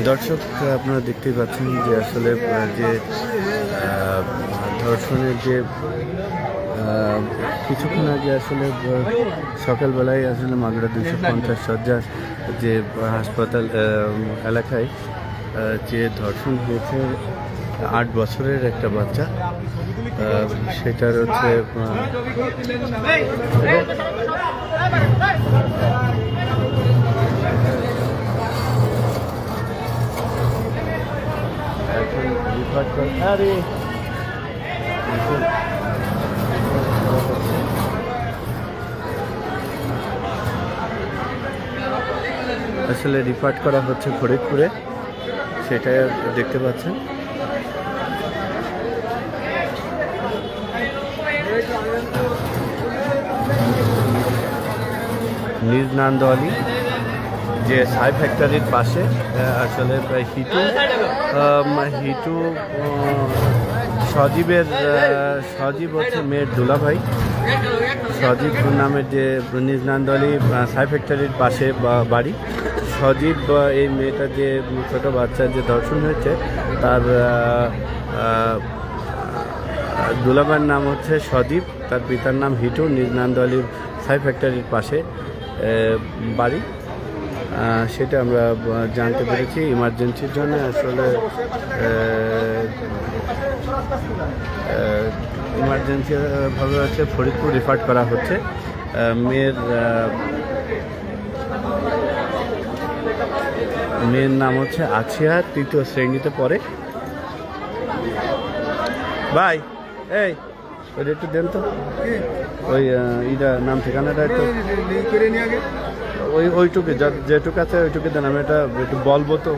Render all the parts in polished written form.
দর্শক, আপনারা দেখতেই পাচ্ছেন যে আসলে যে ধর্ষণের যে কিছুক্ষণ আগে আসলে সকালবেলায় আসলে মাগুরা 250 শয্যার যে হাসপাতাল এলাকায় যে ধর্ষণ হয়েছে 8 বছরের একটা বাচ্চা, সেটার হচ্ছে আসলে রিফার করা হচ্ছে ফরিদপুরে, সেটাই দেখতে পাচ্ছেন। নিজ নান্দোয়ালি যে ছাই ফ্যাক্টরির পাশে আসলে হিটু সজীব হচ্ছে মেয়ের দুলাভাই। সজীব নামের যে নিজ নান্দোয়ালি ছাই ফ্যাক্টরির পাশে বাড়ি। সজীব এই মেয়েটা যে ছোটো বাচ্চা যে ধর্ষণ হয়েছে, তার দুলাভাইয়ের নাম হচ্ছে সজীব, তার পিতার নাম হিটু, নিজ নান্দোয়ালি ছাই ফ্যাক্টরির পাশে বাড়ি। সেটা আমরা জানতে পেরেছি। ইমার্জেন্সির জন্য আসলে ইমার্জেন্সিভাবে হচ্ছে ফরিদপুর রিফার করা হচ্ছে। মেয়ের নাম হচ্ছে আছিয়া, 3য় শ্রেণীতে পড়ে। ভাই এই ওইটা একটু দেন তো, ওই ইটা নাম ঠিকানাটা একটু ওইটুকু যেটুকু আছে ওইটুকু দেন, আমি এটা একটু বলবো তো।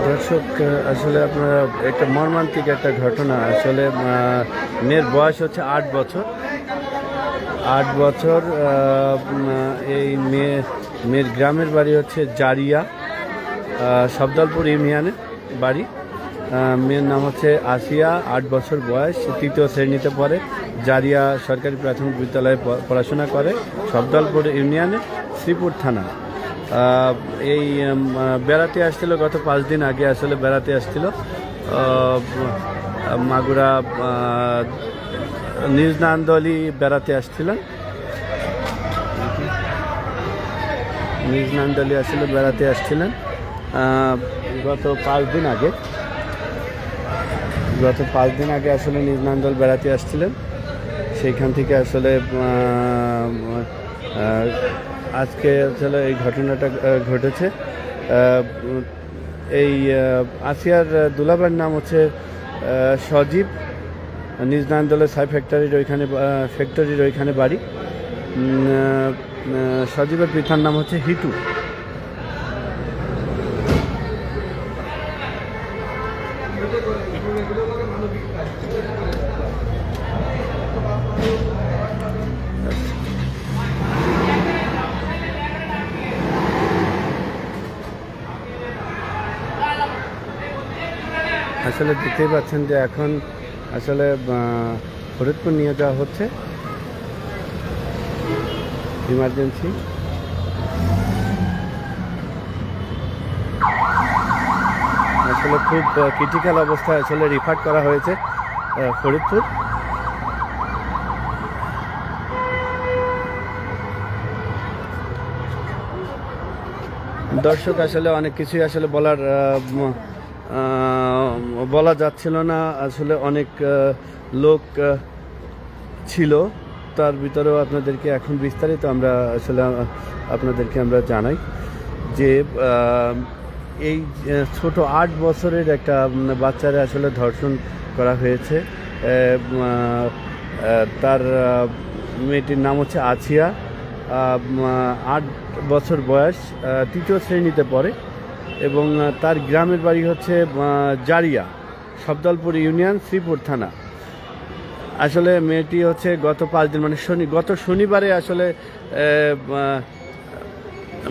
দর্শক, আসলে আপনারা একটা মর্মান্তিক একটা ঘটনা। আসলে মেয়ের বয়স হচ্ছে 8 বছর। 8 বছর এই মেয়ের গ্রামের বাড়ি হচ্ছে জারিয়া, সবদলপুর ইউনিয়নে বাড়ি। মেয়ের নাম হচ্ছে আসিয়া, 8 বছর বয়স, 3য় শ্রেণীতে পড়ে। জারিয়া সরকারি প্রাথমিক বিদ্যালয়ে পড়াশোনা করে, সবদলপুর ইউনিয়নে, শ্রীপুর থানা। এই বেড়াতে আসছিল গত 5 দিন আগে, আসলে বেড়াতে আসছিল মাগুরা নিজ নান্দোয়ালি বেড়াতে আসছিলেন। নিজ নান্দোয়ালি আসলে বেড়াতে আসছিলেন গত 5 দিন আগে আসলে নিজ নান্দোয়াল বেড়াতে আসছিলেন। সেইখান থেকে আসলে আজকে আসলে এই ঘটনাটা ঘটেছে। এই আসিয়ার দুলাভাইয়ের নাম হচ্ছে সজীব, নিজ নান্দোয়ালের ছাই ফ্যাক্টরির ওইখানে বাড়ি। সজীবের পিতার নাম হচ্ছে হিটু। আসলে দেখতেই পাচ্ছেন যে এখন আসলে ফরিদপুর নিয়ে যাওয়া হচ্ছে ইমার্জেন্সি। আসলে খুব ক্রিটিক্যাল অবস্থায় আসলে রিফার করা হয়েছে ফরিদপুর। দর্শক, আসলে অনেক কিছুই আসলে বলা যাচ্ছিল না। আসলে অনেক লোক ছিল, তার ভিতরেও আপনাদেরকে এখন বিস্তারিত আপনাদেরকে আমরা জানাই যে এই ছোট 8 বছরের একটা বাচ্চারা আসলে ধর্ষণ করা হয়েছে। তার মেয়েটির নাম হচ্ছে আছিয়া, 8 বছর বয়স, 3য় শ্রেণীতে পড়ে এবং তার গ্রামের বাড়ি হচ্ছে জারিয়া, সবদলপুর ইউনিয়ন, শ্রীপুর থানা। আসলে মেয়েটি হচ্ছে গত 5 দিন মানে গত শনিবারে আসলে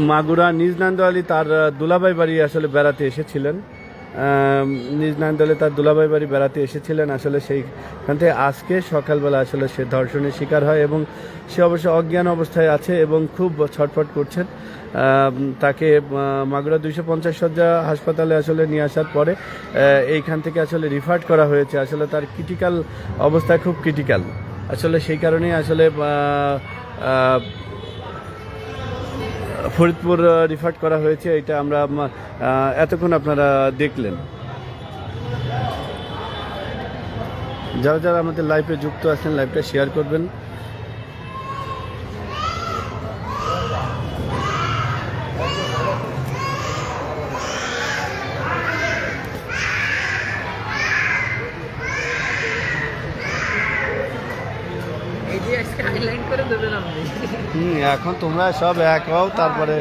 মাগুরা নিজ নান্দোয়ালি তার দুলাভাই বাড়ি আসলে বেড়াতে এসেছিলেন। নিজ নান্দলে তার দুলাভাই বাড়ি বেড়াতে এসেছিলেন। আসলে সেইখান থেকে আজকে সকালবেলা আসলে সে ধর্ষণের শিকার হয় এবং সে অবশ্য অজ্ঞান অবস্থায় আছে এবং খুব ছটফট করছেন। তাকে মাগুরা 250 শয্যা হাসপাতালে আসলে নিয়ে আসার পরে এইখান থেকে আসলে রিফার্ড করা হয়েছে। আসলে তার ক্রিটিক্যাল অবস্থা খুব ক্রিটিক্যাল, আসলে সেই কারণেই আসলে ফরিদপুর রিফার করা হয়েছে। এটা আমরা এতক্ষণ আপনারা দেখলেন। যারা যারা আমাদের লাইভে যুক্ত আছেন লাইভটা শেয়ার করবেন। এখন তোমরা সব এক হও, তারপরে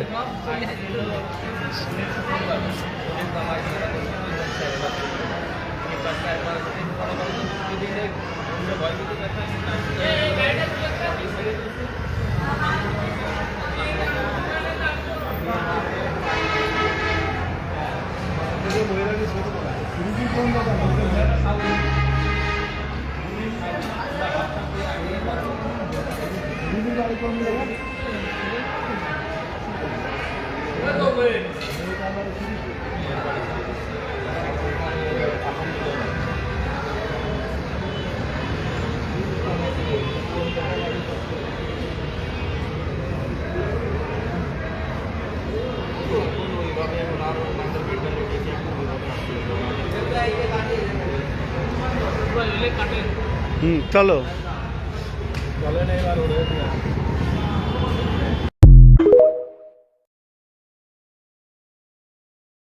চলো।